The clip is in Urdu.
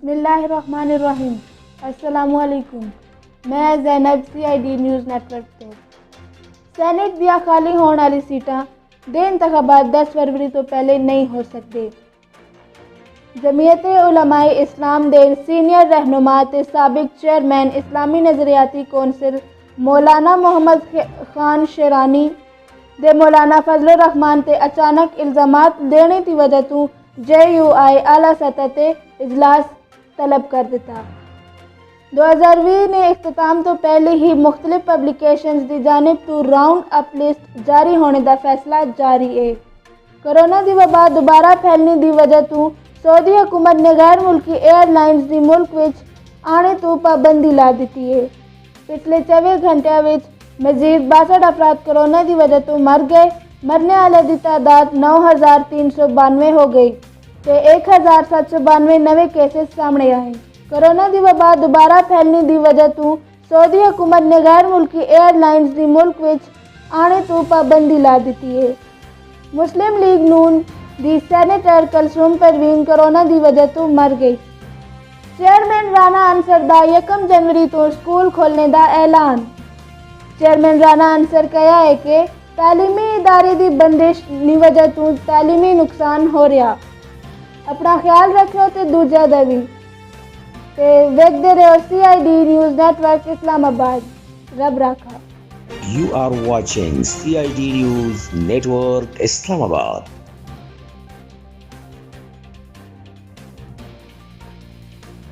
بسم اللہ الرحمن الرحیم۔ السلام علیکم، میں زینب CID نیوز نیٹورک ਤੋਂ। ਸੈਨੇਟ ਦੀਆਂ ਖਾਲੀ ਹੋਣ ਵਾਲੀ ਸੀਟਾਂ ਦੇ ਇੰਤਖਾਬਾਤ 10 ਫਰਵਰੀ ਤੋਂ ਪਹਿਲੇ ਨਹੀਂ ਹੋ ਸਕਦੇ। ਜਮੀਅਤ ਉਲਮਾਏ ਇਸਲਾਮ ਦੇ ਸੀਨੀਅਰ ਰਹਿਨੁਮਾ ਤੇ ਸਾਬਕ ਚੇਅਰਮੈਨ ਇਸਲਾਮੀ ਨਜ਼ਰੀਆਤੀ ਕੌਂਸਲ مولانا محمد خان شیرانی دے مولانا فضل الرحمان تے اچانک الزامات دینے کی وجہ تو JUI اعلیٰ سطح تے اجلاس طلب کر دیتا۔ 2020 نے اختتام تو پہلے ہی مختلف پبلیکیشنز دی جانب تو راؤنڈ اپ لسٹ جاری ہونے دا فیصلہ جاری ہے۔ کرونا دی وبا دوبارہ پھیلنے دی وجہ تو سعودی حکومت نے غیر ملکی ایئر لائنز دی ملک وچ آنے تو پابندی لا دیتی ہے۔ پچھلے 24 گھنٹے وچ مزید 62 افراد کرونا دی وجہ تو مر گئے۔ مرنے والے دی تعداد 9392 ہو گئی تے 1792 نوے کیسز سامنے آئے۔ کرونا دی وبا دوبارہ پھیلنے دی وجہ تو سعودی حکومت نے غیر ملکی ایئر لائنز دی ملک وچ آنے تو پابندی لا دیتی ہے۔ مسلم لیگ نون دی سینیٹر کلثوم پروین کرونا دی وجہ تو مر گئی۔ چیئرمین رانا انصر دا 1 جنوری تو سکول کھولنے دا اعلان۔ چیئرمین رانا انصر کہا ہے کہ تعلیمی ادارے دی بندش دی وجہ تو تعلیمی نقصان ہو رہا۔ اپنا خیال رکھو تے دوجا دا بھی تے ویکھدے رہو CID نیوز نیٹورک اسلام آباد۔ رب راکھا۔ You are watching CID News Network Islamabad.